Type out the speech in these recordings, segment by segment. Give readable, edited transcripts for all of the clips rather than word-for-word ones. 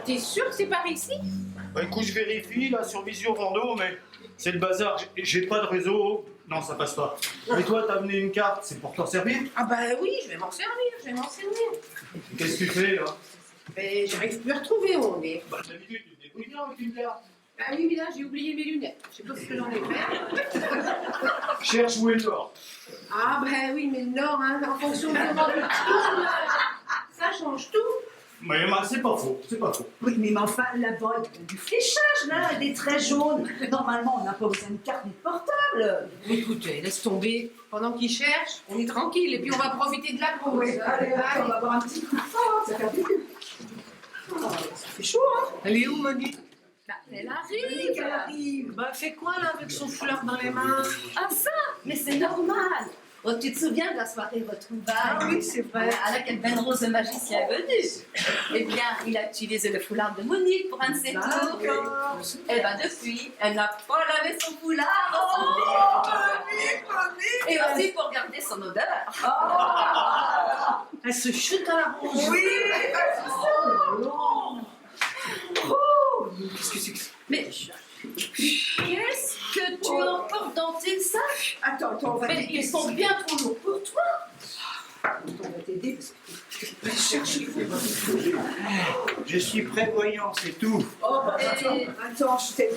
T'es sûr que c'est par ici? Bah écoute, je vérifie là sur Vision Bordeaux, mais c'est le bazar. J'ai pas de réseau. Non, ça passe pas. Mais toi, t'as amené une carte, c'est pour t'en servir? Ah bah oui, je vais m'en servir, Qu'est-ce que tu fais là? Mais j'arrive plus à retrouver où on est. Bah d'habitude, tu te débrouilles bien avec une carte. Ah oui, mais là, j'ai oublié mes lunettes. Je sais pas ce que j'en ai fait. Cherche où est l'or. Ah bah oui, mais le nord, hein, en fonction de comment tu tournes, ça change tout. Mais c'est pas faux, c'est pas faux. Oui, mais enfin, là-bas, il y a du fléchage, là, des traits jaunes. Normalement, on n'a pas besoin de carte ni de portable. Écoutez, laisse tomber. Pendant qu'ils cherchent, on est tranquille et puis on va profiter de la pause. Oui, allez, on va avoir un petit coup de force, ça fait plaisir. Ça fait chaud, hein? Elle est où, Monique? Bah, elle arrive. Bah, elle fait quoi, là, avec son foulard dans les mains? Ah ça, mais c'est normal. Oh, tu te souviens de la soirée retrouvailles? Ah oui, c'est vrai. À laquelle Ben Rose, le magicien, est venu. Eh bien, il a utilisé le foulard de Monique pour un de ses tours. D'accord. Eh bien, depuis, elle n'a pas lavé son foulard. Monique. Et aussi pour garder son odeur. Elle se chute à la ronge. Oui. Qu'est-ce que c'est que ça? Mais qu'est-ce que tu emportes dans tes sacs? Attends, on va Mais t'aider. ils sont bien trop lourds pour toi. On va t'aider. Je suis prévoyant, c'est tout. Oh, bah, attends, je t'aide.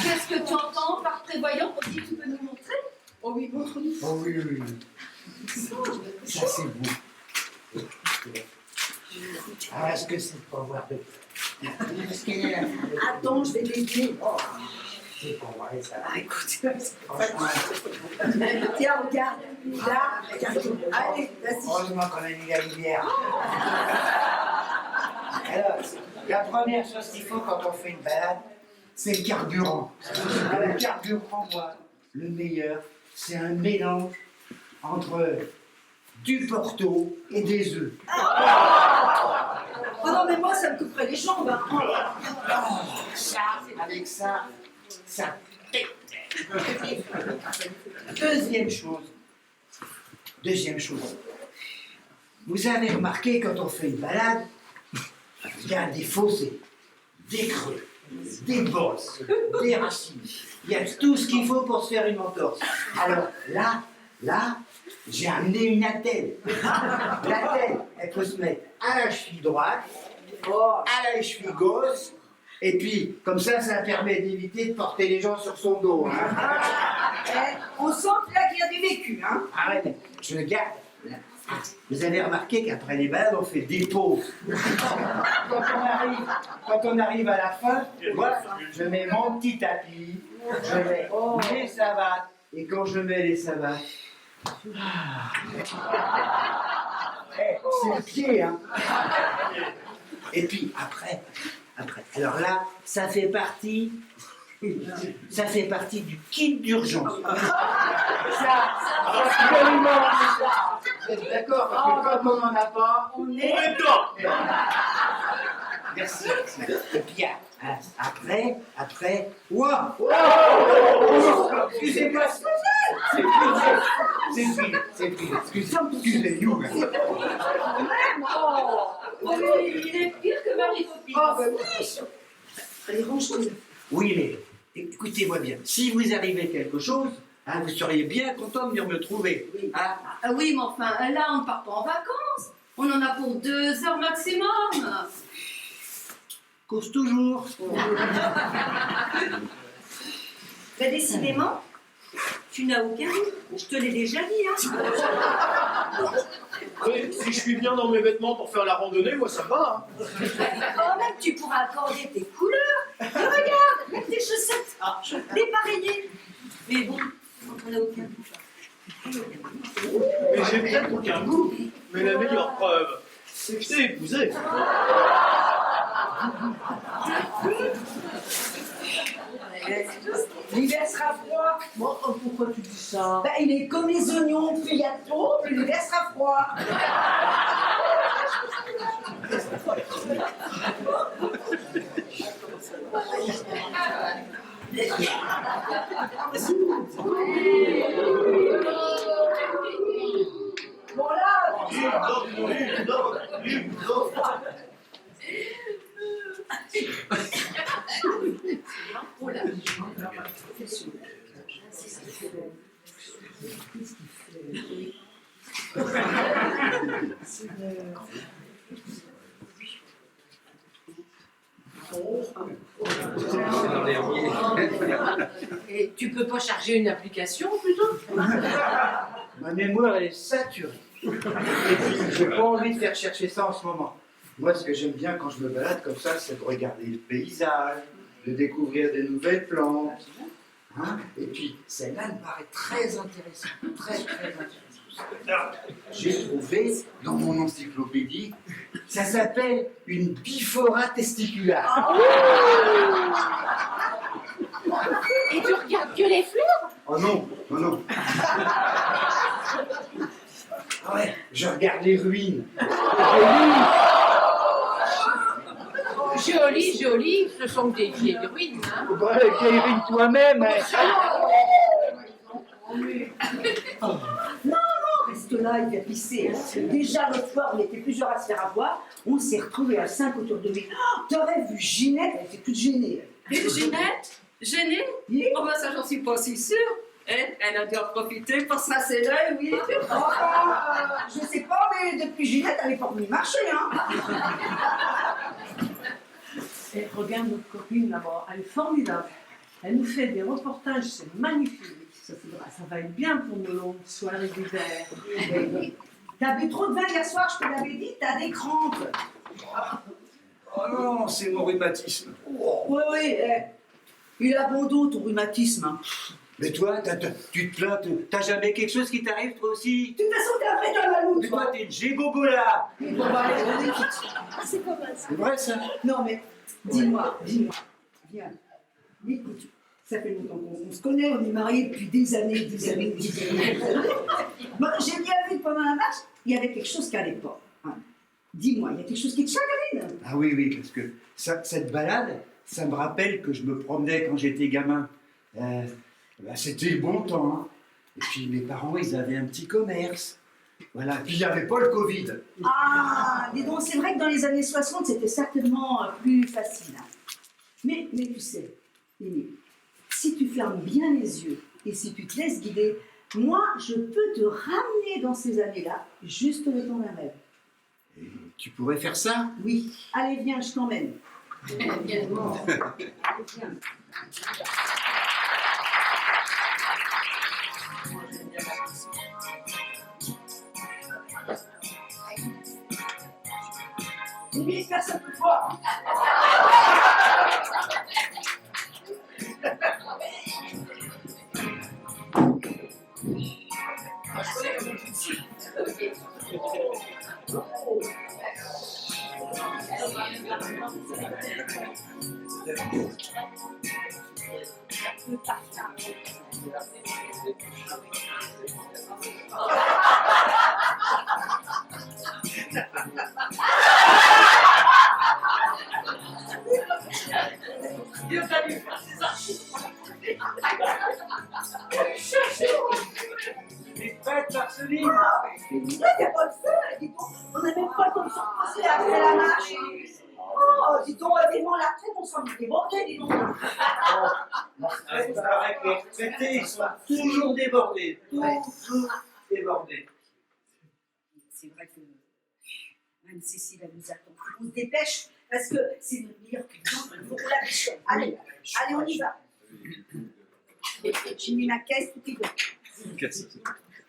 Qu'est-ce que tu entends par prévoyant? Aussi, tu peux nous montrer? Oh oui, montre-nous. Oh oui, oui, oui. Ça, c'est beau. Ah, est-ce que c'est pour voir de... Est-ce qu'il y a la... Attends, je vais t'aider. Oh. C'est pour voir ça. Ah, écoute, Franchement, tiens, regarde. Là, regarde. Allez, vas-y. heureusement qu'on a mis la lumière. Alors, la première chose qu'il faut quand on fait une balade, c'est le carburant. Le carburant, moi, le meilleur, c'est un mélange entre du Porto et des œufs. Oh non, mais moi, ça me couperait les jambes. Hein. Oh là là. Ça, avec ça, ça pète. Deuxième chose. Vous avez remarqué quand on fait une balade, il y a des fossés, des creux, des bosses, des racines. Il y a tout ce qu'il faut pour se faire une entorse. Alors là, j'ai amené une attelle. L'attelle, elle peut se mettre à la cheville droite, à la cheville gauche, et puis, comme ça permet d'éviter de porter les gens sur son dos. Hein. On sent là qu'il y a du vécu. Hein. Arrête, je le garde. Vous avez remarqué qu'après les balades, on fait des pauses. Quand on arrive à la fin, voilà, je mets mon petit tapis, je mets les savates, et quand je mets les savates, c'est le pied, hein. Et puis après, alors là, ça fait partie du kit d'urgence. Ça, absolument, ça. Vous êtes d'accord? Parce que quand on n'en a pas, On est dedans. merci. Et puis après, ouah! Excusez-moi, c'est fini. Excusez-nous. Oh, mais il est pire que Marie-Copine. Oh, ben oui. Allez, range-toi. Oui, mais écoutez-moi bien. Si vous arrivez quelque chose, hein, vous seriez bien content de venir me trouver. Hein? Ah oui, mais enfin, là, on ne part pas en vacances. On en a pour 2 heures maximum. Cause toujours. Bah, décidément, tu n'as aucun doute. Je te l'ai déjà dit. Hein. Oui, si je suis bien dans mes vêtements pour faire la randonnée, moi ça va. Hein. Oh, même tu pourras accorder tes couleurs. Et regarde, même tes chaussettes dépareillées. Mais bon, on n'a aucun doute. Mais j'ai peut-être aucun goût. Mais la meilleure preuve, c'est que je t'ai épousé. L'hiver sera froid. Bon, pourquoi tu dis ça? Bah, il est comme les oignons, plus il y a de peau, plus l'hiver sera froid. Bon là, Oh là. Et tu peux pas charger une application plutôt? Ma mémoire elle est saturée. Et puis, j'ai pas envie de faire chercher ça en ce moment. Moi, ce que j'aime bien quand je me balade comme ça, c'est de regarder le paysage, de découvrir des nouvelles plantes. Hein? Et puis, celle-là me paraît très intéressante. Très intéressante. J'ai trouvé dans mon encyclopédie, ça s'appelle une biphora testiculaire. Et tu regardes que les fleurs? Oh non, non, non. Ah ouais, je regarde les ruines. Joli, joli, ce sont des vieilles ruines. Hein. Ouais, vieille ruine toi-même. Reste là, il va pisser. Hein. Déjà, l'autre fois, on était plusieurs à se faire avoir. On s'est retrouvés à 5 autour de lui. Oh, t'aurais vu Ginette, elle était toute gênée. Et Ginette? Gênée? Oui. Oh ben ça, j'en suis pas si sûre. Elle a dû en profiter pour se masser l'œil, oui. Je sais pas, mais depuis Ginette, elle est pas venue marcher. Hein. Et regarde notre copine là-bas, elle est formidable. Elle nous fait des reportages, c'est magnifique. Ça va être bien pour nos longues soirées d'hiver. T'as bu trop de vin hier soir, je te l'avais dit, t'as des crampes. Oh non, c'est mon rhumatisme. Oui, il a bon dos, ton rhumatisme. Hein. Mais toi, tu te plains, t'as jamais quelque chose qui t'arrive toi aussi? De toute façon, t'es un vrai de la loupe, Mais toi. toi, t'es une gégogola. Bon, bah, allez, on est quitte. Ah, c'est pas mal ça. C'est vrai ça? Non, mais dis-moi. Viens. Écoute, ça fait longtemps qu'on se connaît, on est mariés depuis des années. Moi, j'ai bien vu que pendant la marche, il y avait quelque chose qui allait pas. Hein. Dis-moi, il y a quelque chose qui te chagrine? Ah oui, parce que cette balade, ça me rappelle que je me promenais quand j'étais gamin. C'était le bon temps. Hein. Et puis mes parents, ils avaient un petit commerce. Voilà, puis il n'y avait pas le Covid. Ah, dis donc, c'est vrai que dans les années 60, c'était certainement plus facile. Hein. Mais tu sais, Émile, si tu fermes bien les yeux et si tu te laisses guider, moi, je peux te ramener dans ces années-là, juste le temps d'un rêve. Et tu pourrais faire ça? Oui, allez, viens, je t'emmène. Viens. Émile, personne ne te voit. Les fêtes, Marceline. Là, il n'y a pas de feu, dis donc. On n'a même pas le temps de se reposer après la marche. Oh, dis donc, vivement la retraite, on s'en est débordé, dis donc. Il paraît que les retraités, ils sont toujours débordés. Toujours débordés. C'est vrai que même Cécile, elle nous attend. On se dépêche, parce que c'est notre meilleur client, il faut qu'on la bichonne. Allez, on y va. J'ai mis ma caisse, tout est bon.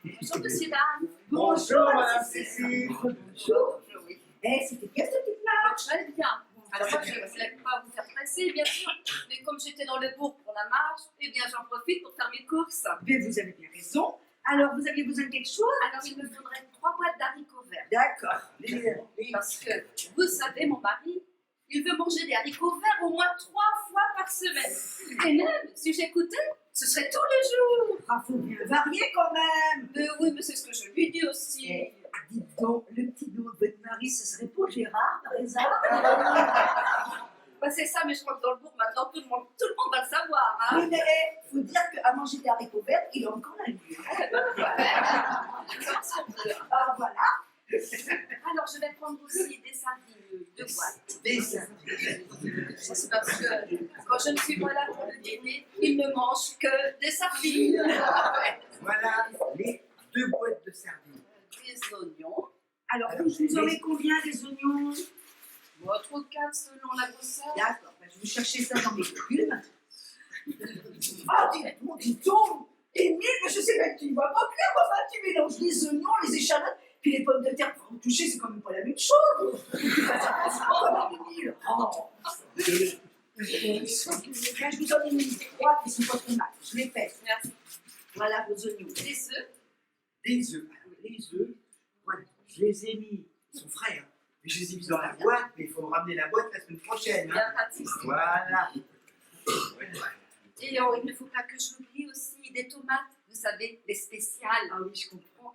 Bonjour, monsieur Dan. Bonjour, Madame Cécile. Bonjour. C'était bien cette petite marche. Très bien. Alors moi, je ne voulais pas vous faire presser, bien sûr, mais comme j'étais dans le bourg pour la marche, eh bien j'en profite pour faire mes courses. Mais vous avez bien raison. Alors, vous aviez besoin de quelque chose? Alors il me faudrait 3 boîtes d'haricots verts. D'accord. Parce que, vous savez, mon mari, il veut manger des haricots verts au moins 3 fois par semaine. Et même, si j'écoutais, ce serait tous les jours. Ah, faut bien varier quand même. Oui, mais c'est ce que je lui dis aussi. Dites donc, le petit nom de votre mari, ce serait pas Gérard, par exemple? Bah, c'est ça, mais je crois que dans le bourg, maintenant, tout le monde va le savoir. Hein. Oui, mais il faut dire qu'à manger des haricots verts, il a encore un lieu. Ah, voilà. Alors, je vais prendre aussi des sardines, 2 boîtes. Des sardines. C'est parce que quand je ne suis pas là pour le dîner, il ne mange que des sardines. Voilà les 2 boîtes de sardines. Des oignons. Alors, vous en mets combien des oignons? 3 ou 4 selon la grosseur. D'accord, ben, je vais chercher ça dans mes plumes. Ah, dis donc, Émile, mais je sais bien que tu ne vois pas clair, enfin, tu mélanges les oignons, les échalotes, puis les pommes de terre pour en toucher, c'est quand même pas la même chose. Tu fais ça quand même, Émile. Oh. Ben, je vous donne une liste droite, ils sont pas trop mal. Je les fais. Merci. Voilà vos oignons. Des œufs. Des œufs. Alors, les œufs, voilà, je les ai mis, ils sont frais, hein. Mais je les ai mis dans la boîte, mais il faut me ramener la boîte la semaine prochaine. Hein. Bien pratique. Voilà. Et il ne faut pas que j'oublie aussi des tomates. Vous savez, les spéciales. Ah oui, je comprends.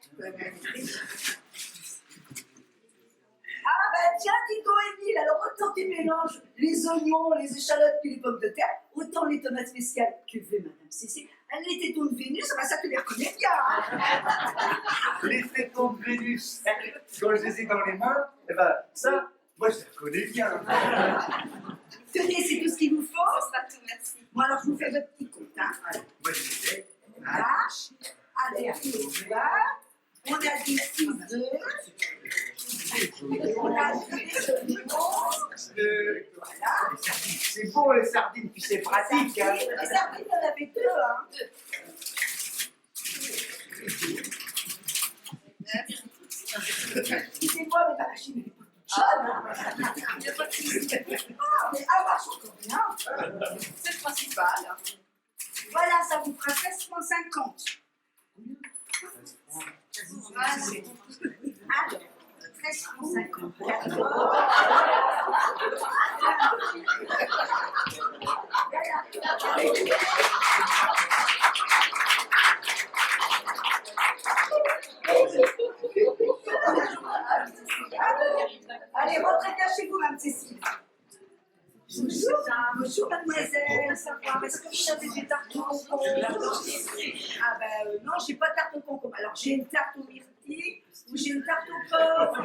Ah bah tiens, dis donc Émile, alors autant tu mélanges les oignons, les échalotes puis les pommes de terre, autant les tomates spéciales que fait Madame Cécile. Elle était ton de Vénus, ça va ça tu les reconnais bien. Hein. Les tétons de Vénus, quand je les ai dans les mains, eh ben ça, moi je les reconnais bien. Tenez, c'est tout ce qu'il vous faut. Ça sera tout, merci. Bon alors je vous fais votre petit compte. Hein. Allez, moi je les fais. Voilà. Allez, voilà. On a dit 6 œufs. On a dit des oignons. Voilà. Les sardines, c'est bon les sardines, puis c'est pratique. Hein. Les sardines, il y en avait 2. Hein. C'est moi, mais la machine, elle est pas toute jeune. Il n'y a pas de souci. Ah, mais avoir son combien. C'est le principal. Voilà, ça vous fera 16,50. Voilà. Alors, 13,50. Allez, rentrez bien chez vous, Mme Cécile. Bonjour, mademoiselle, ça va? Est-ce que vous avez des tartes au concombre? Ah ben non, j'ai pas de tarte au concombre. Alors j'ai une tarte aux myrtilles ou j'ai une tarte au porc.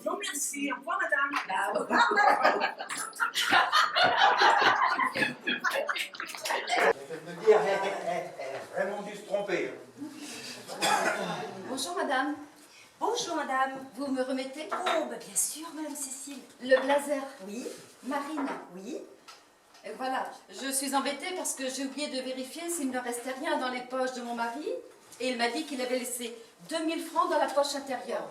Non merci, au revoir madame. Bah, au revoir madame. Je peux te dire, elle a vraiment dû se tromper. Bonjour madame. Bonjour madame. Vous me remettez Oh bah bien sûr madame Cécile. le blazer. Oui, Marine. oui. Et voilà, je suis embêtée parce que j'ai oublié de vérifier s'il ne restait rien dans les poches de mon mari. Et il m'a dit qu'il avait laissé 2000 francs dans la poche intérieure.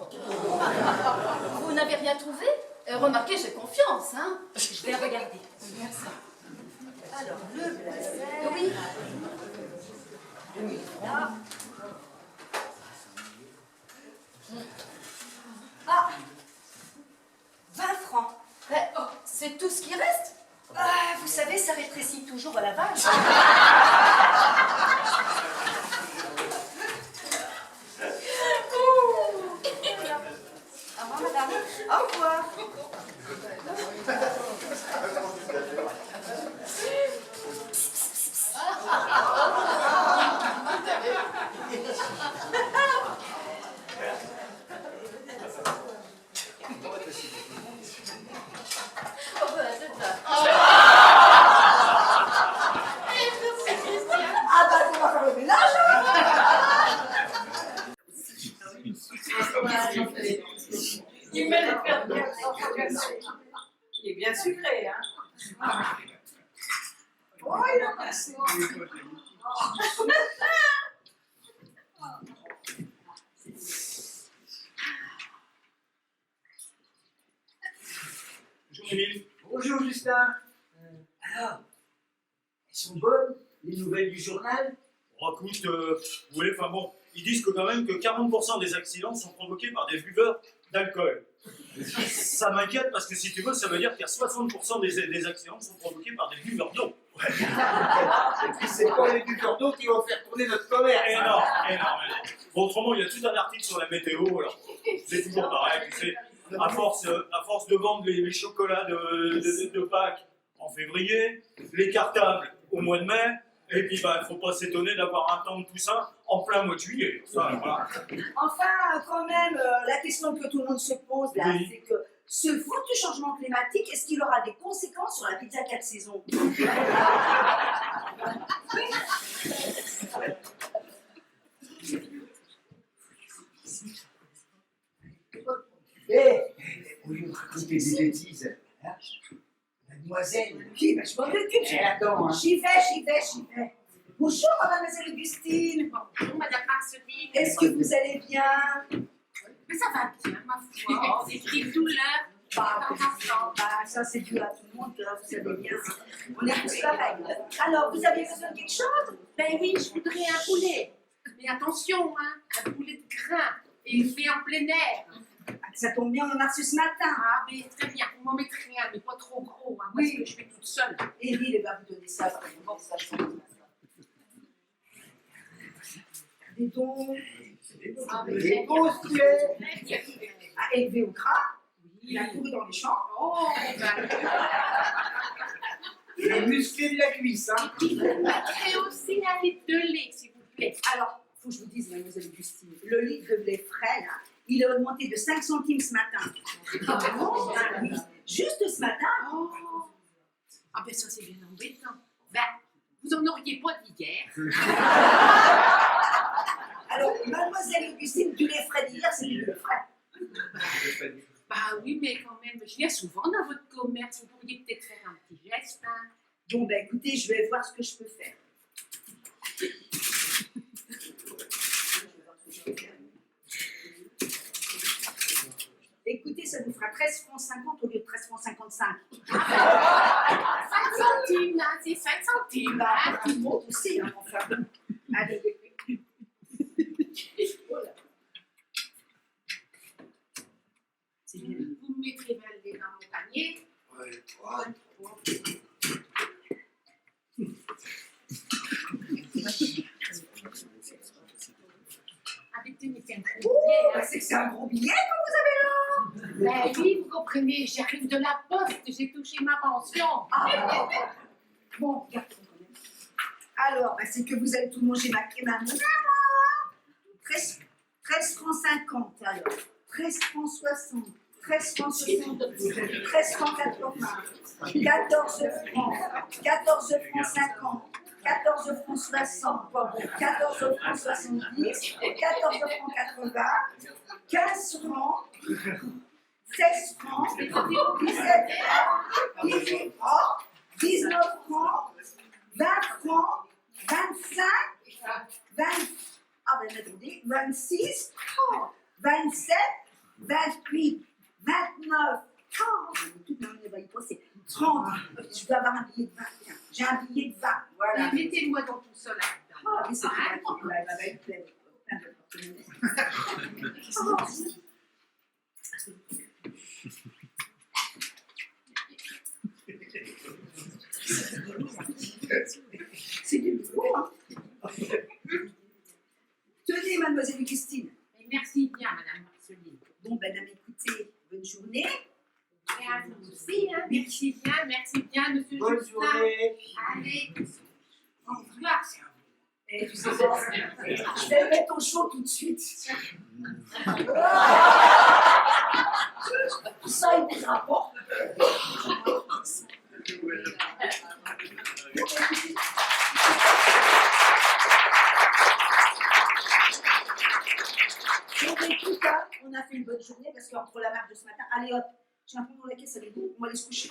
Vous n'avez rien trouvé? Remarquez, j'ai confiance, hein. Je vais regarder. Merci. Alors le blazer. Oui. Là. Ah 20 francs. C'est tout ce qui reste? Ah, vous savez, ça rétrécit toujours à la vache. Au revoir madame. Au revoir. Oh, voilà, c'est ça. Ah bah, on va faire le ménage. Il met les faire bien. Il est bien sucré, hein. Oh, il a passé. Bonjour Émile. Bonjour Justin. Alors, elles sont bonnes, les nouvelles du journal? Oh, écoute, oui, enfin bon, ils disent que quand même que 40% des accidents sont provoqués par des buveurs d'alcool. Ça m'inquiète parce que si tu veux, ça veut dire qu'il y a 60% des accidents sont provoqués par des buveurs d'eau. Et puis c'est pas les buveurs d'eau qui vont faire tourner notre commerce. Énorme, énorme. Bon, autrement, il y a tout un article sur la météo, alors c'est toujours pareil, tu sais. À force de vendre les chocolats de Pâques en février, les cartables au mois de mai, et puis bah, il ne faut pas s'étonner d'avoir un temps de Toussaint en plein mois de juillet. Ça, voilà. Enfin, quand même, la question que tout le monde se pose, là, Oui. c'est que Ce foutu changement climatique, est-ce qu'il aura des conséquences sur la pizza 4 saisons? Au lieu de raconter des bêtises, hein, mademoiselle, Ok, ben je m'en occupe. elle attend, hein. J'y vais. Bonjour, mademoiselle Augustine. Bonjour, Madame Marceline. Est-ce que vous allez bien? Mais ça va bien, ma foi. Des petites douleurs. Ça c'est dû à tout le monde, là, vous savez bien. On est tous pareils. Alors, vous avez besoin de quelque chose? Ben oui, je voudrais un poulet. Mais attention, hein, un poulet de grain, élevé en plein air. Ça tombe bien, on en a reçu ce matin. Ah, mais très bien, vous m'en mettez rien, mais pas trop gros, hein, parce Oui. que je suis toute seule. Émile va vous donner ça. Des dons, Ah, mais des postiers, très bien. à élever au gras. Il a couru dans les champs. Oh, ben, Les musclés de la cuisse, hein. et aussi un litre de lait, s'il vous plaît. Alors, faut que je vous dise, mademoiselle Augustine, le litre de lait frais, là, il a augmenté de 5 centimes ce matin. Ah bon? Ah oui, juste ce matin. Oh. Ah ben ça c'est bien embêtant. Ben, vous en auriez pas d'hier. Alors, mademoiselle Augustine, du lait frais d'hier, c'est du lait frais. Bah oui, mais quand même, je viens souvent dans votre commerce. Vous pourriez peut-être faire un petit geste, hein. Bon, ben écoutez, je vais voir ce que je peux faire. Écoutez, ça vous fera 13 francs 50 au lieu de 13 francs 55. 5 centimes, là, c'est 5 centimes. Bah, Hein. tout le monde aussi, hein, enfin. Allez. Voilà. C'est bien. Vous me mettrez bien le lait dans mon panier. Avec des mettez un gros Oh, billet, bah, hein. c'est que c'est un gros billet que vous avez là. Ben oui, vous comprenez, j'arrive de la poste, j'ai touché ma pension. Ah, bon, regardons quand même. Alors, bah, c'est que vous allez tout manger ma crème à 13 francs 50, alors. 13 francs 60. 13 francs 72. 13 francs 80. 14 francs. 14 francs 50. 14 francs 60. 14 francs 70. 14 francs 80. 15 francs. 16 francs. 17 francs. 18 francs. 19 francs. 20 francs. 25. 20. Ah ben attendez. 26. 27. 28. 29. Oh, tout le monde va y passer. 30. Je dois avoir un billet de 21. J'ai un billet de 20. Voilà. Mais mettez-moi dans tout ça là-dedans. Ah, mais c'est vrai qu'elle va être pleine de porte-monnaie. C'est du boulot, hein. Tenez, mademoiselle Augustine. Mais merci bien, Madame Marceline. Bon, ben, écoutez, bonne journée. Et à vous aussi, hein. Merci bien, monsieur Bonne Justin. journée. Allez, au revoir. Et tu sais quoi, je vais le mettre au chaud tout de suite. Ça, il vous rapporte. Bon, ben, écoute, hein, on a fait une bonne journée parce qu'entre la marche de ce matin, allez hop, j'ai un peu dans la caisse avec vous, on va aller se coucher.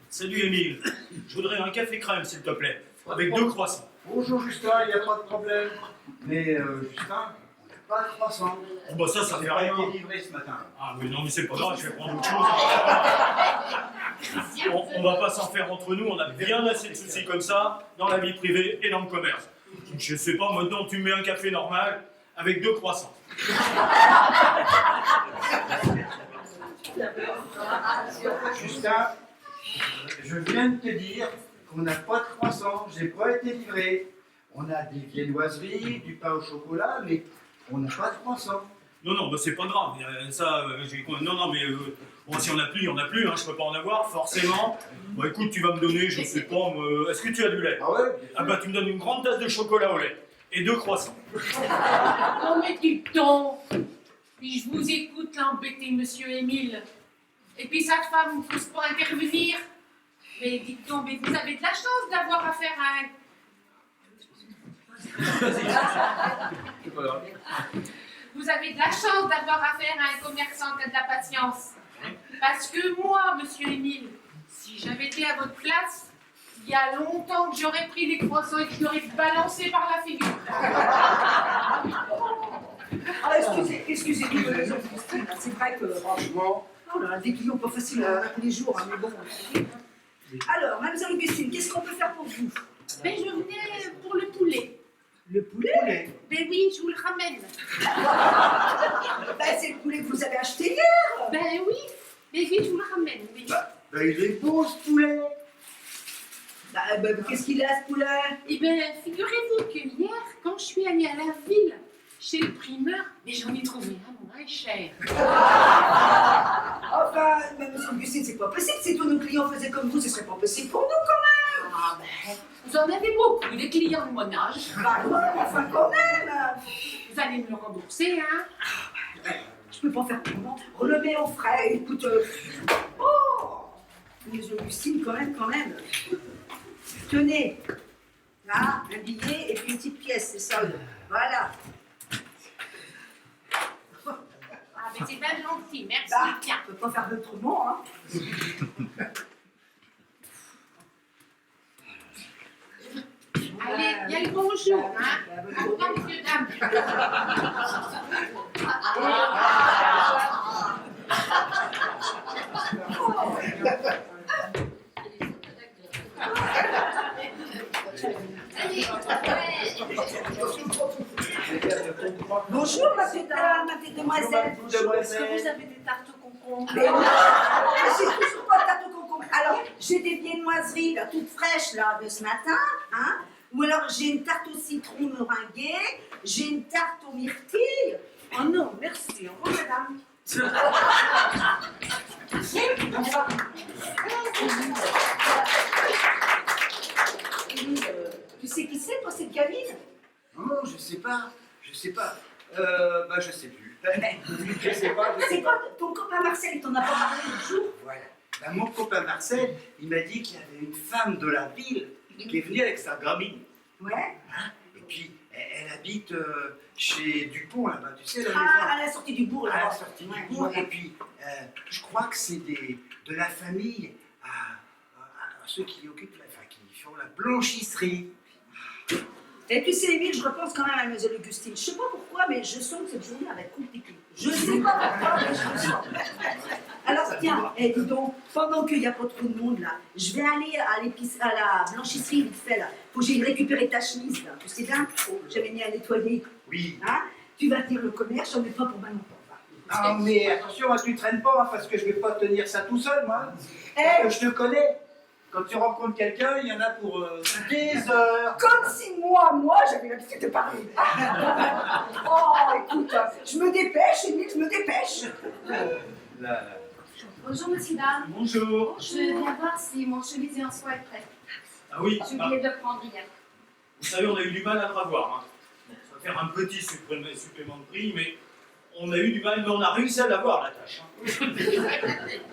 Salut Émile, je voudrais un café crème s'il te plaît, avec 2 croissants. Bonjour Justin, il n'y a pas de problème. Mais Justin, on n'a pas de croissant. Oh, bah ça Ça fait n'a pas rien. été livré ce matin. Ah mais non mais c'est pas grave, je vais prendre autre chose. On va pas s'en faire entre nous, on a bien assez de soucis comme ça dans la vie privée et dans le commerce. Je sais pas, maintenant tu me mets un café normal avec 2 croissants. Justin, je viens de te dire qu'on n'a pas de croissant, j'ai pas été livré. On a des viennoiseries, du pain au chocolat, mais on n'a pas de croissant. Non, non, bah, c'est pas grave. Ça, non, non, mais bon, si on n'a plus, on n'a plus. Hein, je peux pas en avoir, forcément. Bon, écoute, tu vas me donner, je sais pas, est-ce que tu as du lait? Ah ouais? Ah bah, tu me donnes une grande tasse de chocolat au lait et 2 croissants. Oh, mais dites donc, puis je vous écoute l'embêter, monsieur Émile. Et puis sa femme vous pousse pour intervenir. Mais dites donc, mais vous avez de la chance d'avoir affaire à un... Vous avez de la chance d'avoir affaire à un commerçant qui a de la patience. Parce que moi, monsieur Émile, si j'avais été à votre place, il y a longtemps que j'aurais pris les croissants et que je l'aurais balancé par la figure. Ah, excusez-nous, mademoiselle Augustine, c'est vrai que franchement, oh là, des clients pas faciles tous les jours, hein, mais bon. Alors, mademoiselle Augustine, qu'est-ce qu'on peut faire pour vous? Mais je venais pour le poulet. Le poulet? Ben oui, je vous le ramène. Ben, c'est le poulet que vous avez acheté hier. Ben oui, je vous le ramène, oui. Ben, il est beau ce poulet. Qu'est-ce qu'il a, ce poulet? Eh bien, figurez-vous que hier, quand je suis allée à la ville, chez le primeur, mais j'en ai trouvé un moins cher. Enfin, mademoiselle Augustine, c'est pas possible. Si tous nos clients faisaient comme vous, ce serait pas possible pour nous, quand même. Ah ben, vous en avez beaucoup, des clients de mon âge. Bah ouais, enfin, quand même. Vous allez me le rembourser, hein? Je peux pas faire comment? Relever aux frais, écoute. Oh, mademoiselle Augustine, quand même. Tenez, là, un billet et puis une petite pièce, c'est ça. Voilà. Ah ben c'est bien gentil, merci Bah, bien. on peut pas faire d'autrement, hein. Allez, il y a le bonjour, hein? Au revoir, messieurs, dames. Bonjour, ma petite demoiselle. Est-ce que vous avez des tartes au concombre? Mais non, j'ai toujours pas de tarte au concombre. Alors, j'ai des viennoiseries là, toutes fraîches là, de ce matin, hein. Ou alors j'ai une tarte au citron meringuée, j'ai une tarte aux myrtilles. Oh non, merci. Au revoir, madame. Tu sais qui c'est, toi, cette gamine? Non, je sais pas. Je sais plus. Je sais pas. C'est quoi, ton copain Marcel, il t'en a pas parlé l'autre jour? Voilà. Ben, mon copain Marcel, il m'a dit qu'il y avait une femme de la ville qui est venue avec sa gamine. Ouais. Hein? Et puis, elle habite chez Dupont, là-bas, tu sais, la Ah, maison. à la sortie du bourg, là. À la sortie du Ouais, bourg. ouais. Et puis, je crois que c'est de la famille à ceux qui occupent, qui font la blanchisserie. Et puis c'est Émile, je repense quand même à Mademoiselle Augustine. Je sais pas pourquoi, mais je sens que cette journée va être compliquée. Je sais pas pourquoi, mais je le sens. Alors tiens, dis donc, pendant qu'il n'y a pas trop de monde là, je vais aller à la blanchisserie vite fait là. Faut que j'aille récupérer ta chemise là. Tu sais bien, j'avais mis à nettoyer. Oui. Hein? Tu vas tenir le commerce, j'en ai pas pour maintenant. Ah, mais attention, tu traînes pas, hein, parce que je vais pas tenir ça tout seul, moi. Eh, Parce que je te connais. Quand tu rencontres quelqu'un, il y en a pour des heures. comme si moi, j'avais l'habitude de parler. Oh, écoute, je me dépêche, Émile, je me dépêche. Bonjour, monsieur, dame. Bonjour. Je viens voir si mon chemisier en soie est prêt. Ah oui, J'ai oublié de le prendre hier. vous savez, on a eu du mal à le revoir. Hein. Ça va faire un petit supplément de prix, mais on a eu du mal, mais on a réussi à l'avoir, la tâche. Hein.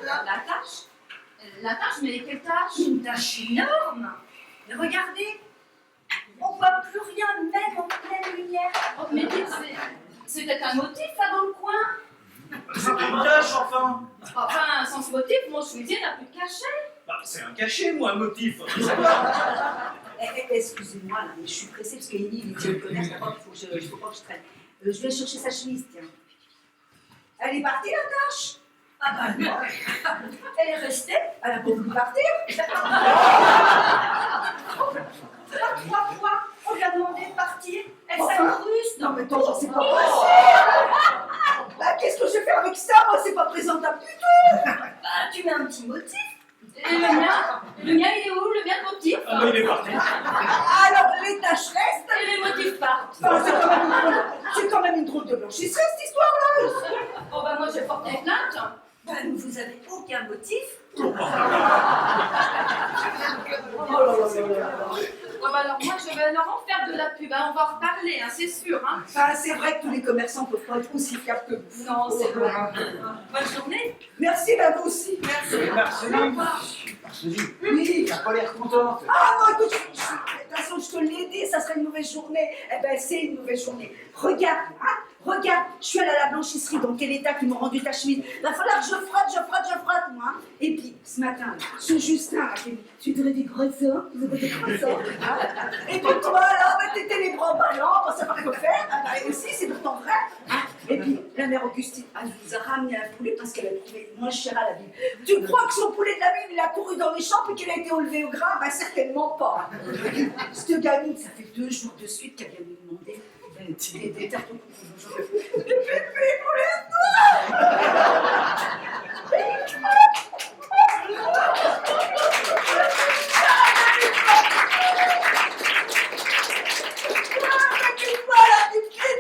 La tâche? La tâche, mais quelle tâche? Une tâche énorme. Mais regardez, on voit plus rien, même en pleine lumière. Oh, mais dites, c'était un motif là dans le coin. C'était une tâche, enfin. Enfin, sans ce motif, mon chemisier n'a plus de cachet. Bah, c'est un cachet, moi, un motif. Excusez-moi, là, mais je suis pressée parce qu'Émile, il dit le commerce, d'abord, il faut pas que je traîne. Je vais chercher sa chemise, tiens. Elle est partie, la tâche? Ah bah non. Elle est restée, elle a pas voulu partir. Trois fois, on lui a demandé de partir. Elle s'est russe. Non mais attends, c'est pas possible. Bah, qu'est-ce que je vais faire avec ça? Moi, c'est pas présentable du tout. Bah, tu mets un petit motif. Et le mien, il est où? Le mien de motif? Ah bah, il est parti. Alors, les tâches restent. Et les motifs partent. Enfin, c'est quand même une drôle de blanchisserie, cette histoire-là. Et plainte? Ben, vous avez aucun motif. Oh bah alors moi je vais leur en faire de la pub, hein. On va en reparler, hein, c'est sûr. Hein. Enfin, c'est vrai que tous les commerçants ne peuvent pas être aussi fiables que vous. Non, c'est vrai. Bonne journée. Merci, ben vous aussi. Merci. Marceline, Oui. t'as pas l'air contente. Ah non, écoute, de toute façon, je te l'ai dit, ça serait une mauvaise journée. Eh ben, c'est une mauvaise journée. Regarde, hein, regarde, je suis allée à la blanchisserie, dans quel état qu'ils m'ont rendu ta chemise. Il va falloir que je frotte, moi. Hein. Et puis, ce matin, ce Justin, tu dirais des croissants, vous avez des croissants. Hein. Et puis toi, là, bah, t'étais les bras ballants, on ne sait pas quoi faire. Ah, bah, aussi, c'est pourtant vrai. Hein. Et puis, la mère Augustine, elle nous a ramené un poulet parce qu'elle a trouvé moins cher à la ville. Tu crois que son poulet de la ville, il a couru dans les champs et qu'il a été élevé au grain? Bah, certainement pas. Cette gamine, ça fait 2 jours de suite qu'elle vient nous demander des tartes au concombre. Des pépés pour les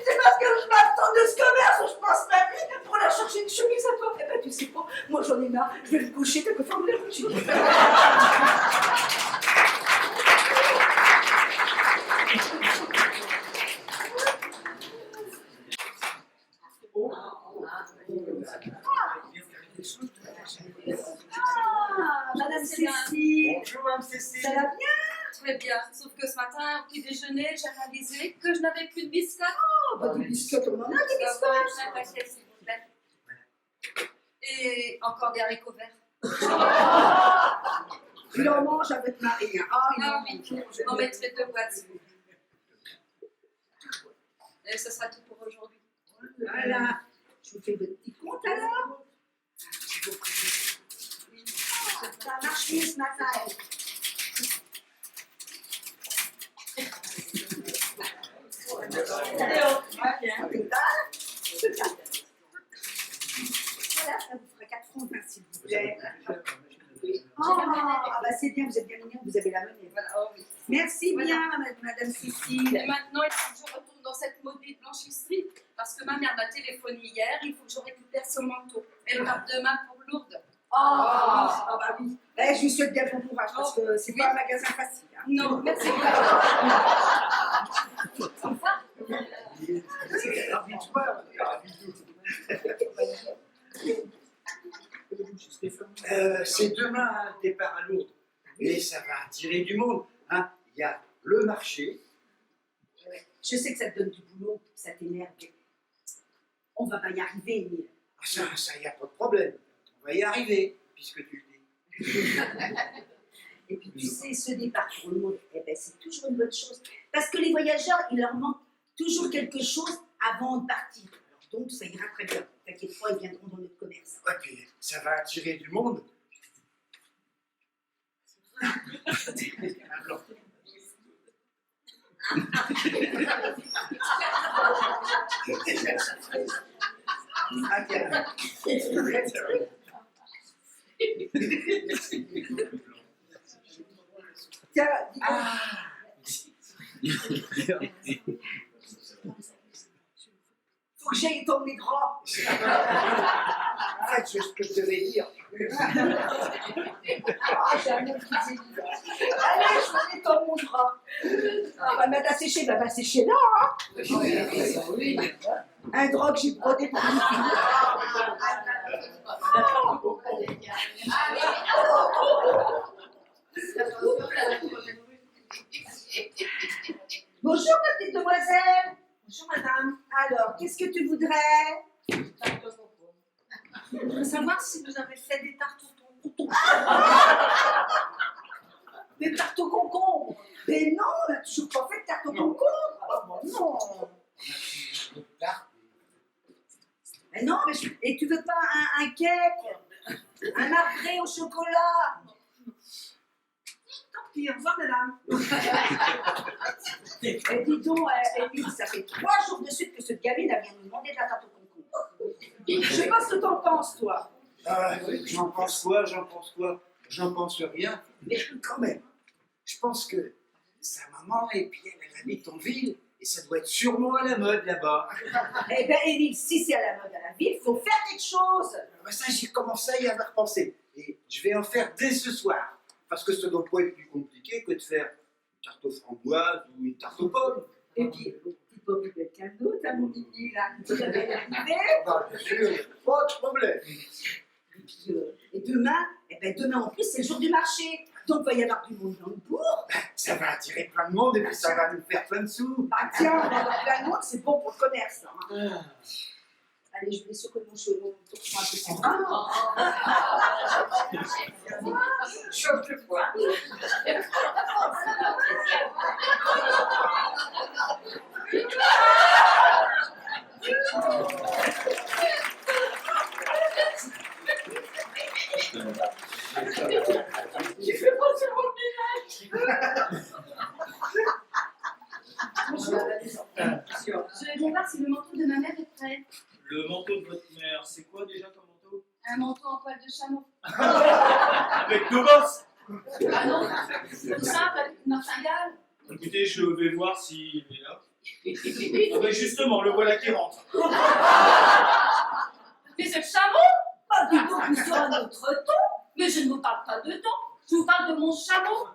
c'est parce que je m'attends de ce commerce où je passe ma vie pour aller chercher une chemise à toi. Eh ben, tu sais pas, moi j'en ai marre, je vais me coucher, t'as que faire de la routine. Ah, Madame Cécile. Bonjour, Mme Cécile. Ça va bien? Très bien, sauf que ce matin, au petit déjeuner, j'ai réalisé que je n'avais plus de biscottes. Oh, bah, des biscottes, on en a des Donc, biscottes. un paquet, s'il vous plaît. Et encore des haricots verts. Il en mange avec Marie. Hein. Ah, il en Ah oui, mange. je m'en mettrai 2 boîtes. Et ce sera tout pour aujourd'hui. Voilà. Je vous fais votre petit compte alors. Ça marche mieux ce matin. Voilà, ça vous fera 4 francs, s'il vous plaît. Ah, bah c'est bien, vous êtes bien mignon, vous avez la monnaie. Voilà. Oh oui. Merci Voilà. bien, Madame Cécile. Et maintenant, il faut que je retourne dans cette maudite blanchisserie parce que ma mère m'a téléphoné hier, il faut que je récupère son manteau. Elle part demain pour Lourdes. Ah bah oui. Eh, je vous souhaite bien bon courage parce que c'est pas un magasin facile. Hein. Non, merci. C'est demain un départ à Lourdes. Et ça va attirer du monde. Hein. Il y a le marché. Je sais que ça te donne du boulot, que ça t'énerve. On va pas y arriver, Émile. Ah, ça, il n'y a pas de problème. On va y arriver, puisque tu le dis. Et puis tu sais, ce départ pour le monde, eh ben, c'est toujours une bonne chose. Parce que les voyageurs, il leur manque toujours quelque chose avant de partir. Alors donc, ça ira très bien. T'inquiète pas, ils viendront dans notre commerce. Ouais, puis ça va attirer du monde. Alors, Tiens, faut que j'aille étendre mes draps. en fait, c'est ce que je devais dire. Ah, j'ai un autre qui dit. Allez, je vais étendre mon drap. Ah, bah, mettre à sécher, bah, sécher là, hein. Un drap que j'ai brodé pour lui. Bonjour, ma petite demoiselle. Bonjour madame. Alors, qu'est-ce que tu voudrais? Je voudrais savoir si vous avez fait des tartes au thon. Des tartes au concombre. Mais non, on n'a toujours pas fait de tarte au concombre. Oh, non. Mais non, mais et tu veux pas un cake? Un marbré au chocolat? Tant pis, au revoir madame. Et dis donc, Émile, ça fait 3 jours de suite que cette gamine vient nous demander de la tarte au concombre. Je sais pas ce que t'en penses, toi. J'en pense quoi? J'en pense rien. Mais quand même, je pense que sa maman, et puis elle habite en ville, et ça doit être sûrement à la mode là-bas. Eh ben, Émile, si c'est à la mode à la ville, faut faire quelque chose. Ben ça, j'ai commencé à y avoir pensé. Et je vais en faire dès ce soir. Parce que ça doit pas être plus compliqué que de faire une tarte aux framboises ou une tarte aux pommes. Et puis, tu peux occuper quelqu'un d'autre, hein, mon Mimi, là. Tu vas arriver. Ah, bien sûr, pas de problème. Et demain, demain en plus, c'est le jour du marché. Donc, il va y avoir du monde dans le bourg. Ça va attirer plein de monde et puis ça va nous faire plein de sous. Bah tiens, on va avoir plein de monde, c'est bon pour le commerce. Hein. Allez, je vais secouer mon cheveu pour faire un peu son Chauffe le poids. J'ai fait pas sur mon visage. Je vais voir si le manteau de ma mère est prêt. Le manteau de votre mère, c'est quoi déjà comme manteau? Un manteau en poil de chameau. Avec deux bosses. Ah non, tout simple avec une martingale. Écoutez, je vais voir s'il est là. Ah ben justement, le voilà qui rentre. Mais c'est le chameau. Ah, dis donc, nous sur un autre ton. Mais je ne vous parle pas de temps, je vous parle de mon chameau.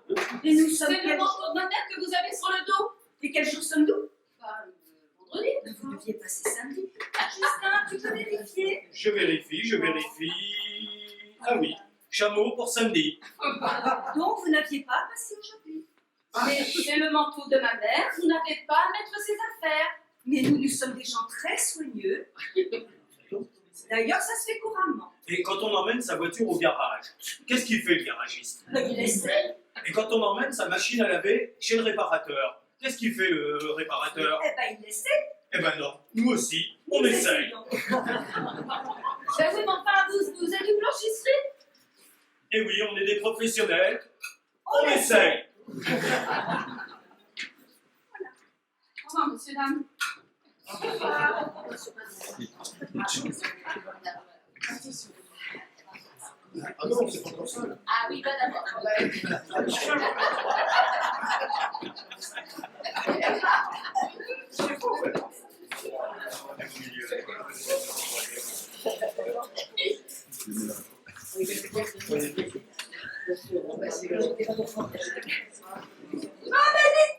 Et nous sommes C'est le manteau de ma mère que vous avez sur le dos. Et quel jour sommes-nous? Vendredi. Vous deviez passer samedi. Justin, tu peux vérifier? Je vérifie. Ah oui, chameau pour samedi. Donc, vous n'aviez pas passé aujourd'hui. Mais c'est le manteau de ma mère, vous n'avez pas à mettre ses affaires. Mais nous sommes des gens très soigneux. D'ailleurs, ça se fait couramment. Et quand on emmène sa voiture au garage, qu'est-ce qu'il fait le garagiste? Il essaie. Et quand on emmène sa machine à laver chez le réparateur, qu'est-ce qu'il fait le réparateur? Eh ben, il essaie. Eh ben non, nous aussi, on essaye. Ben oui, mais enfin, vous êtes une blanchisserie. Et oui, on est des professionnels, on essaye. Au revoir, monsieur, dame. Ah non, c'est pas comme ça. Ah oui, bah d'abord. Ah, mais dites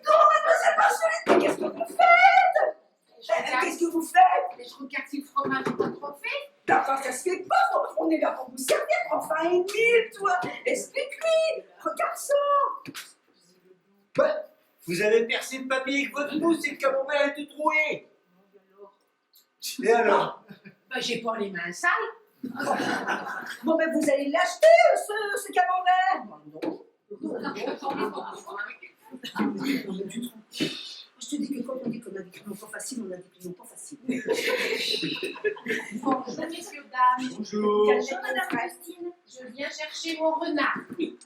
donc, mademoiselle Marcelette, qu'est-ce que vous faites? Qu'est-ce que vous faites? Mais je regarde si le fromage n'est pas trop fait. D'accord, ça se fait pas, on est là pour vous servir. Enfin, Émile, toi, explique-lui. Regarde ça. Ouais, vous avez percé le papier avec votre mousse et le camembert est tout troué. Et alors? Bah, j'ai pas les mains sales. Bon, ben vous allez l'acheter, ce camembert. Non. Je te dis que quand on dit qu'on a des clients pas faciles, on a des clients pas faciles. Bonjour, messieurs, dames. Bonjour. Bonjour, madame Christine. Je viens chercher mon renard. Oui.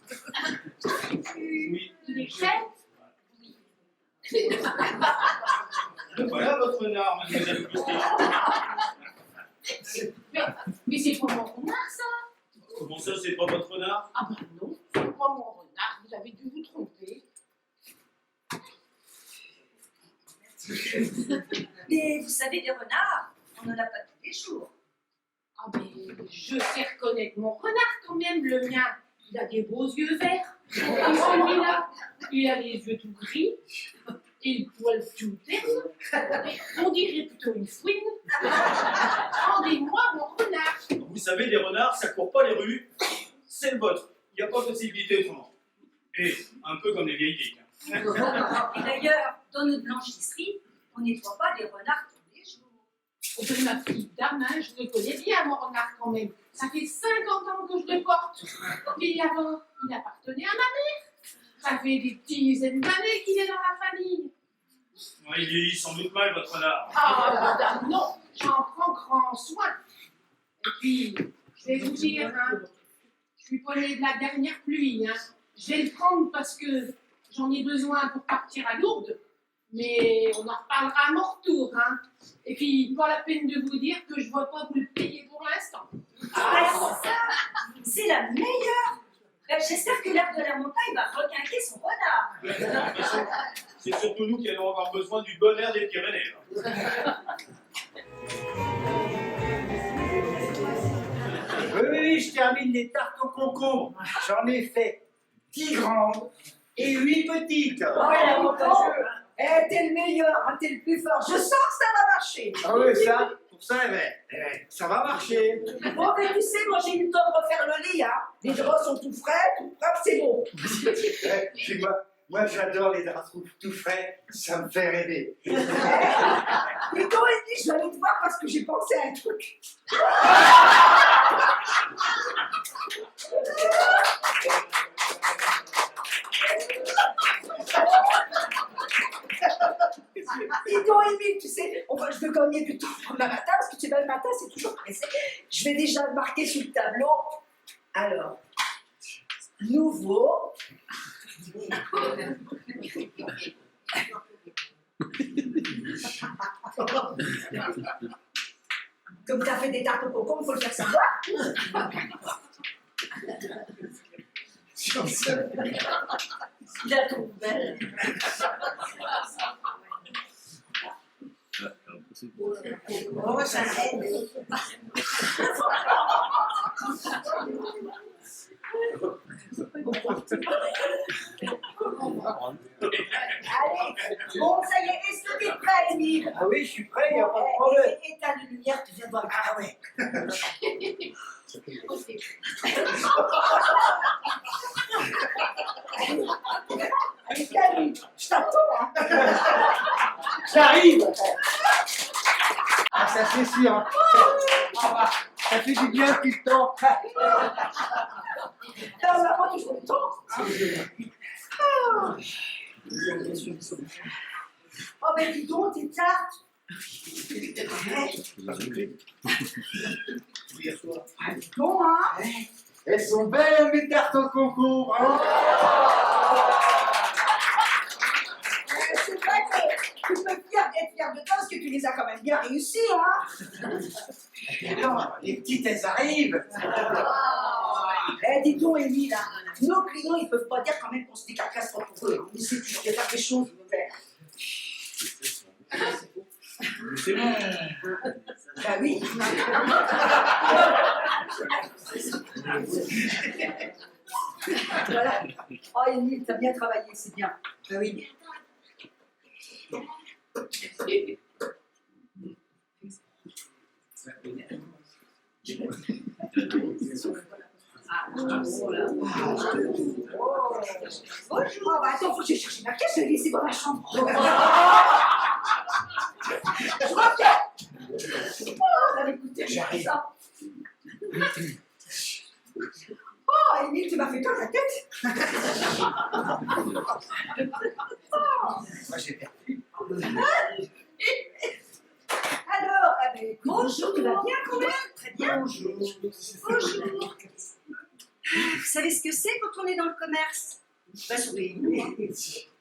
Il est prêt? Voilà votre renard, mademoiselle Christine. Mais c'est pas mon renard, ça? Comment ça, c'est pas votre renard? Ah bah non, c'est pas mon renard. Vous avez dû vous tromper. Mais vous savez, des renards, on n'en a pas tous les jours. Ah mais je sais reconnaître mon renard quand même, le mien. Il a des beaux yeux verts. Et celui-là, il a les yeux tout gris. Et le poil tout terne. On dirait plutôt une fouine. Rendez-moi mon renard. Vous savez, les renards, ça court pas les rues. C'est le vôtre. Il n'y a pas possibilité autrement. Et un peu comme les vieilles villes. Et d'ailleurs, dans notre blanchisserie, on ne nettoie pas des renards tous les jours. Oh, ben, ma fille Darmin, je le connais bien, mon renard quand même. Ça fait 50 ans que je le porte. Et avant, il appartenait à ma mère. Ça fait des dizaines d'années qu'il est dans la famille. Ouais, il vieillit sans doute mal, votre renard. Ah, madame, non, j'en prends grand soin. Et puis, je vais vous dire, hein, je suis pas née de la dernière pluie. Hein. Je vais le prendre parce que j'en ai besoin pour partir à Lourdes. Mais on en reparlera à mon retour. Hein. Et puis, pas la peine de vous dire que je ne vois pas vous le payer pour l'instant. Ah, ça, c'est la meilleure. J'espère que l'air de la montagne va requinquer son renard. C'est surtout nous qui allons avoir besoin du bon air des Pyrénées. Oui, je termine les tartes au concombre. J'en ai fait 10 grandes et 8 petites. Oh, il a avantageux, hein. Eh, t'es le meilleur, hein, t'es le plus fort. Je sens que ça va marcher. Ah oui, ça, pour ça, ça va marcher. Bon, mais tu sais, moi j'ai eu le temps de refaire le lit, hein. Les draps sont tout frais, tout propre, c'est bon. Puis moi j'adore les draps tout frais, ça me fait rêver. Et quand il dit, je vais aller te voir parce que j'ai pensé à un truc. Et donc, Émile, tu sais, je veux gagner du temps pour le matin, parce que tu sais, le matin, c'est toujours pressé. Je vais déjà le marquer sur le tableau. Alors, nouveau. Comme tu as fait des tartes au concombre, il faut le faire savoir. Il la trouve belle. Oh, ça aide. Allez, bon, ça y est, est-ce que t'es prêt, Émile? Ah oui, je suis prêt, il n'y a pas de problème. Éteins les lumières, tu viens de voir. Ah ouais. Allez, calme, je t'attends, hein. J'arrive. Ah, ça c'est sûr. Hein. Ça fait du bien depuis le temps. Non, on n'a pas toujours le temps. Oh, mais dis donc, tes tartes. Bon, hein? Elles sont belles mes tartes au concombre. Hein. C'est vrai que tu peux être fier de toi parce que tu les as quand même bien réussis, hein? Non, les petites, elles arrivent. Eh, dis donc, Émile, hein, nos clients, ils peuvent pas dire quand même qu'on se décarcasse pas pour eux. On essaie toujours de faire des choses nouvelles. C'est bon. Bah oui. Voilà. Oh, Émile, t'as bien travaillé, c'est bien. Bah oui. Bonjour. Ah bah attends, faut que j'aille chercher ma caisse, je l'ai laissée dans la chambre. Je reviens. Oh, là, écoutez, j'arrive. Ça. Oh, Émile, tu m'as fait peur la tête. Moi j'ai perdu. Alors, bonjour, tu vas bien quand même? Très bien. Bonjour. Bonjour. Vous savez ce que c'est quand on est dans le commerce? Bah oui.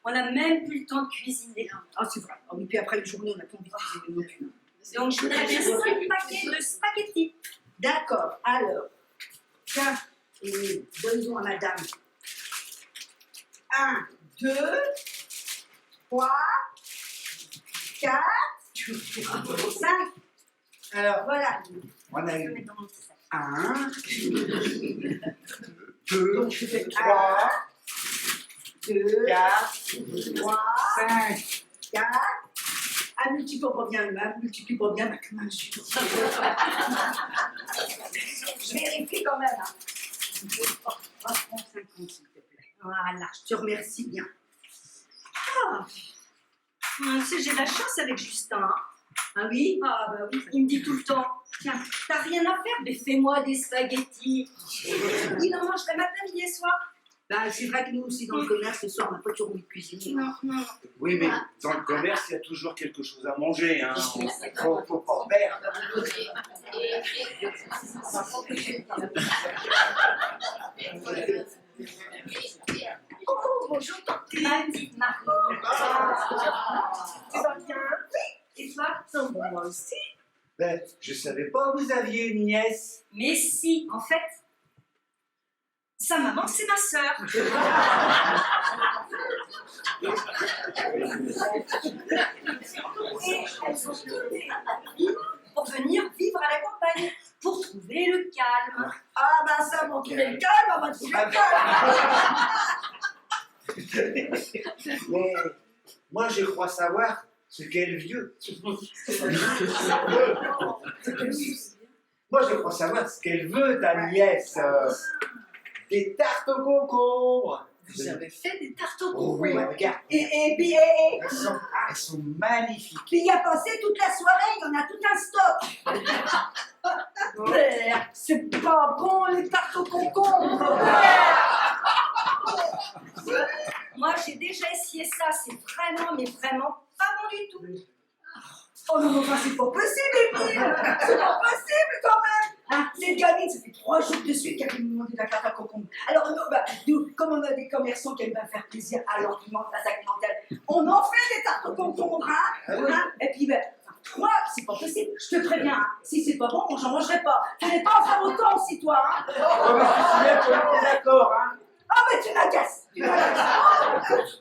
On n'a même plus le temps de cuisiner. Ah, c'est vrai. Oh, et puis après une journée, on n'a pas envie de cuisiner non plus. Donc, je voudrais bien 5 paquets de spaghettis. D'accord. Alors, tiens, et donne-nous à madame. 1, 2, 3, 4, 5. Alors, voilà. On a Je vais eu mettre dans mon petit sac. 1, Donc, 2, je fais 3, 2, 4, 3, 5. 4. Ah, multiplie pas bien, ma main. Je vérifie quand même. Hein. 3,50 s'il te plaît. Voilà, je te remercie bien. Ah, tu sais, j'ai de la chance avec Justin. Hein. Ah oui? Ah bah oui, il me dit tout le temps, tiens, t'as rien à faire, mais fais-moi des spaghettis. Il en mangerait matin, midi et soir. Bah, c'est vrai que nous aussi, dans le commerce, ce soir, on n'a pas toujours envie de cuisiner. Non. Oui, mais dans le commerce, il y a toujours quelque chose à manger. Hein. Faut pas en perdre. Oh, bonjour, tante. Ma petite Marie. Tu vas bien? Oui. Et toi? Moi aussi. Ben, je savais pas que vous aviez une nièce. Mais si, en fait, sa maman, c'est ma sœur. Mais moi, je crois savoir ce qu'est le vieux. Moi, je crois savoir ce qu'elle veut, ta nièce. Des tartes au concombre. Vous avez fait des tartes au Oh oui, concombre. regarde. Et puis, Elles sont magnifiques. puis il y a passé toute la soirée, il y en a tout un stock. Père, c'est pas bon les tartes au concombre. Moi, j'ai déjà essayé ça, c'est vraiment, mais vraiment pas bon du tout. Oh non, mais enfin, c'est pas possible, Émile. C'est pas possible quand même. Hein, cette gamine, ça fait 3 jours de suite qu'elle nous demande de la tarte à concombre. Alors nous, comme on a des commerçants qui aiment bien faire plaisir à leur clientèle, à sa clientèle, on en fait des tartes au concombre, hein. Et puis, moi, c'est pas possible. Je te préviens, hein. Si c'est pas bon, j'en mangerai pas. Tu n'es pas en faire autant aussi, toi, hein. Oh, mais c'est bien qu'on est d'accord, hein. Ah, mais tu m'agaces. Tu m'agaces.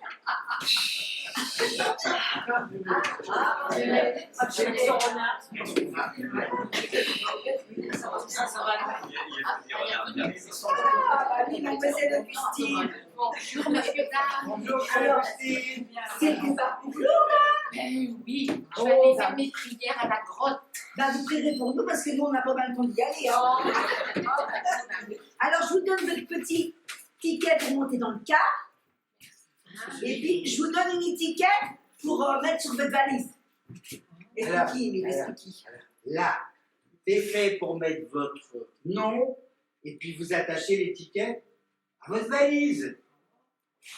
Ah, oui, mon baiser d'Augustine. Bonjour, monsieur Dame. Bonjour, Alors, Christine. c'est le bar pour nous. Ben oui, je vais aller faire mes prières à la grotte. Bah, vous prierez pour nous parce que nous, on n'a pas mal de temps d'y aller. Hein. Alors, je vous donne votre petit ticket pour monter dans le car. Et puis, je vous donne une étiquette pour mettre sur votre valise. Expliquez, mais expliquez. Là, c'est fait pour mettre votre nom et puis vous attachez l'étiquette à votre valise. Je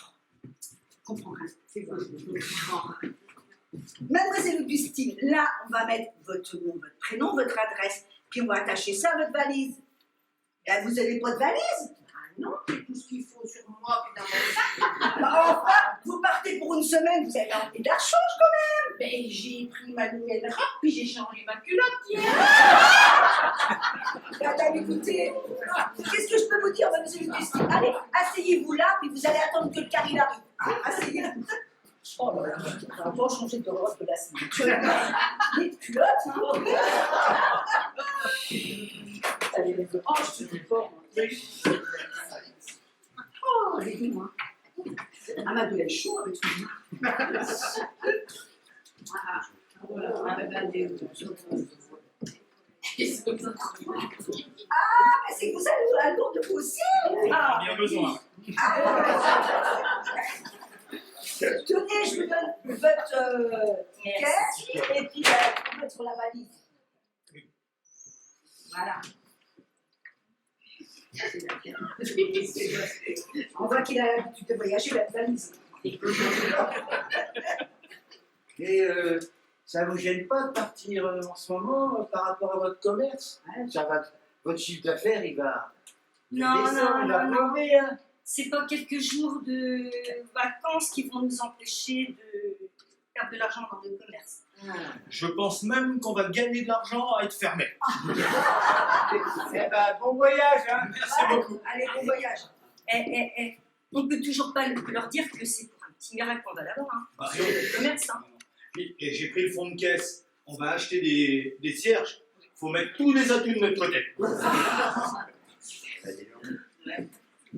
comprends rien. C'est quoi? Mademoiselle Augustine, là, on va mettre votre nom, votre prénom, votre adresse, puis on va attacher ça à votre valise. Et vous n'avez pas de valise? Ah non, Tout ce qu'il faut sur moi, puis dans mon sac. bah, enfin, vous partez pour une semaine, vous avez envie de la change quand même. Ben, j'ai pris ma nouvelle robe, puis j'ai changé ma culotte hier. Madame, écoutez, qu'est-ce que je peux vous dire, mademoiselle Augustine? Allez, asseyez-vous là, puis vous allez attendre que le car il arrive. Hein, asseyez-vous. Oh là là, on va pas changer de robe de la semaine. Les culottes, hein. Allez, les autres. Oh, je te dis pas. Oh, les moi. Ah, ma gueule est chaud avec tout. Ah, voilà. Ah, mais c'est que vous avez la lourde de vous aussi. Ah, bien besoin. Tenez, je vous donne votre caisse et puis on met sur la valise. Voilà. On voit qu'il a l'habitude de voyager la valise. Et ça vous gêne pas de partir en ce moment par rapport à votre commerce? Ça va, votre chiffre d'affaires, il va descendre, il va plomber, hein. C'est pas quelques jours de vacances qui vont nous empêcher de perdre de l'argent dans le commerce. Je pense même qu'on va gagner de l'argent à être fermé. Eh ben, bon voyage, hein. Merci beaucoup. Allez, bon voyage. On peut toujours pas leur dire que c'est pour un petit miracle qu'on va l'avoir, hein. Bah, C'est le commerce, hein. Et j'ai pris le fond de caisse. On va acheter des cierges. Faut mettre tous les atouts de notre côté.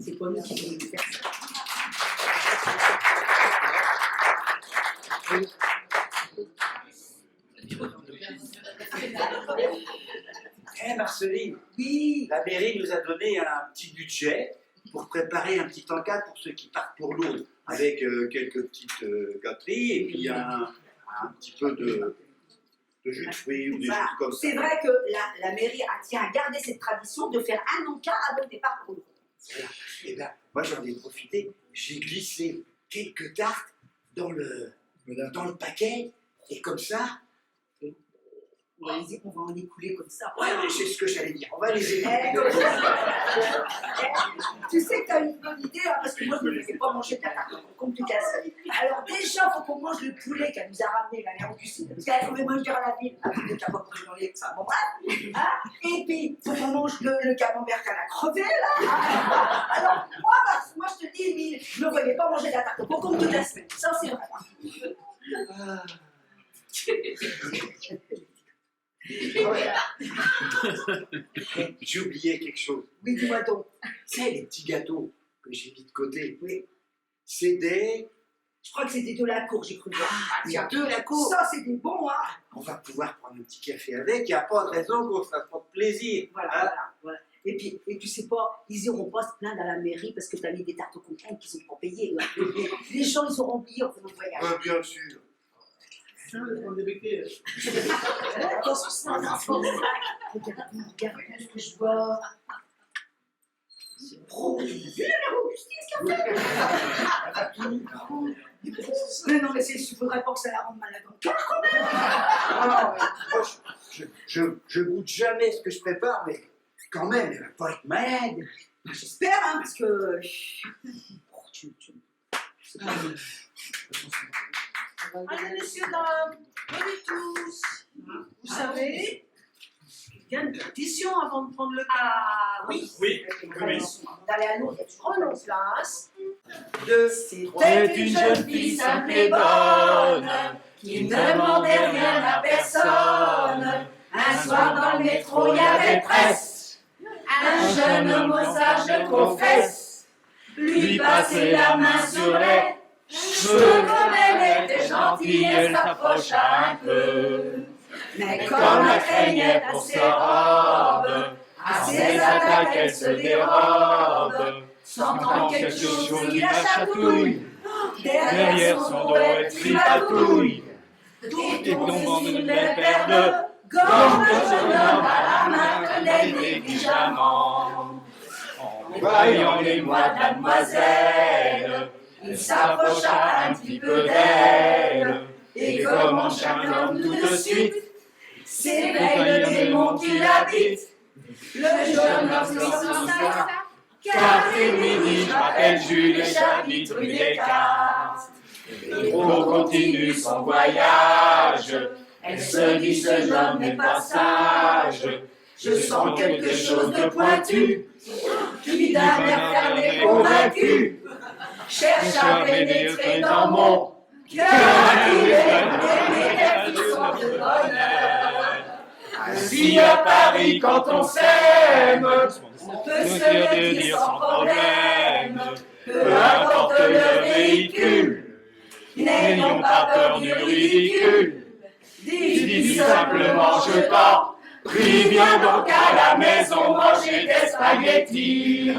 C'est pas nous qui allons faire ça. Eh Marceline, Oui. la mairie nous a donné un petit budget pour préparer un petit encadre pour ceux qui partent pour Lourdes, avec quelques petites gâteries et puis un petit peu de jus de fruits ou des Voilà. choses comme ça. C'est vrai que la mairie tient à garder cette tradition de faire un encart avant le départ pour nous. Voilà. Et bien, moi j'en ai profité, j'ai glissé quelques tartes dans le paquet, et comme ça, On va en écouler comme ça. ouais, mais c'est ce que j'allais dire, on va les aider. Tu sais que tu as une bonne idée, hein, parce que moi, je ne me fais pas manger de la tarte au concombre du casse. Alors déjà, il faut qu'on mange le poulet qu'elle nous a ramené, la mère Augustine, parce qu'elle a trouvé manger à la ville, avec le capot pour les ça, bon bref. Hein, et puis, il faut qu'on mange le camembert qu'elle a crevé, là. Alors, moi, je te dis, Émile, je ne voyais pas manger de la tarte au concombre toute la semaine. Ça, c'est vrai. Ah. J'ai oublié quelque chose. Oui, dis-moi donc. Tu sais, les petits gâteaux que j'ai mis de côté, oui. C'est des... Je crois que c'était de la cour, j'ai cru voir. Il y a deux la cour. Ça, c'est des bons, hein. On va pouvoir prendre un petit café avec, il n'y a pas de raison qu'on se fasse pas de plaisir. Voilà, Hein? voilà, voilà. Et puis, et tu sais pas, ils iront pas se plaindre à la mairie parce que t'as mis des tartes aux concombre qui sont pas payées. Là. Les gens, ils auront oublié en faisant le voyage. Bien sûr. Attention, ça, regarde ce que je vois. C'est pro. Mais non, mais il faudrait pas que ça la rende malade. Moi, je goûte jamais ce que je prépare, mais quand même, elle va pas être malade. J'espère, hein, parce que. Allez, messieurs, dames, venez tous. Vous savez, il y a une tradition avant de prendre le cas. Ah oui. Oui, oui. D'aller à l'eau, Prenons place. C'était une jeune fille simple et bonne, qui ne demandait rien à personne. Un soir dans le métro, il y avait presse. Un jeune homme au sage, je confesse, lui passait la main sur les cheveux. Comme elle était gentille, elle s'approcha un peu. Mais comme elle craignait pour ses robes, à ses attaques elle se dérobe. Sentant quelque chose qui la chatouille, derrière son dos elle tripatouille. Et tombant d'une belle paire de gants, le jeune homme à la main tenait négligemment. En voyant les mois de mademoiselle, il s'approcha un petit peu d'elle. Et comme chaque homme tout de suite s'éveille le démon qui l'habite, le jeune homme se sent car c'est midi, je m'appelle Jules et j'habite rue Descartes. Le gros continue son voyage, elle se dit ce jeune homme n'est pas sage. Je sens quelque chose de pointu, qui d'un air fermé convaincu cherche à pénétrer dans mon cœur qui est des soins de bonheur. Ainsi à Paris quand on s'aime, on peut se le dire sans problème, peu importe le véhicule, n'ayons pas peur du ridicule. Dis simplement je t'en prie, viens donc à la maison manger des spaghettis.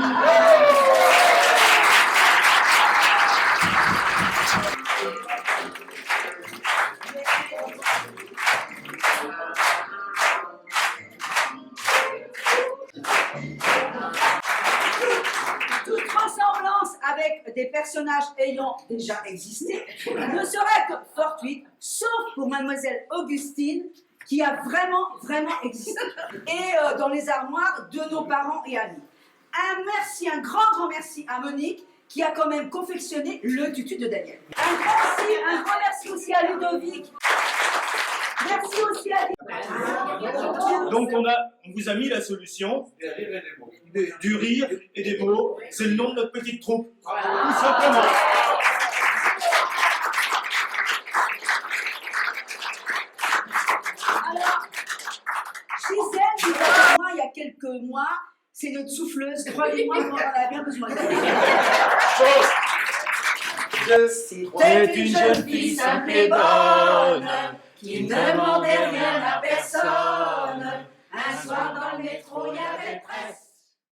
Toute ressemblance avec des personnages ayant déjà existé ne serait que fortuite, sauf pour mademoiselle Augustine, qui a vraiment existé. Et dans les armoires de nos parents et amis. Un grand merci à Monique, qui a quand même confectionné le tutu de Daniel. Un grand merci aussi à Ludovic. Merci aussi à... Donc on vous a mis la solution. Du rire et des mots, c'est le nom de notre petite troupe. Tout simplement. Alors, Gisèle, qui était avec moi il y a quelques mois, c'est notre souffleuse. Croyez-moi, on en a bien besoin. C'était une jeune fille simple et bonne, qui ne demandait rien à personne. Un soir dans le métro, il y avait presse.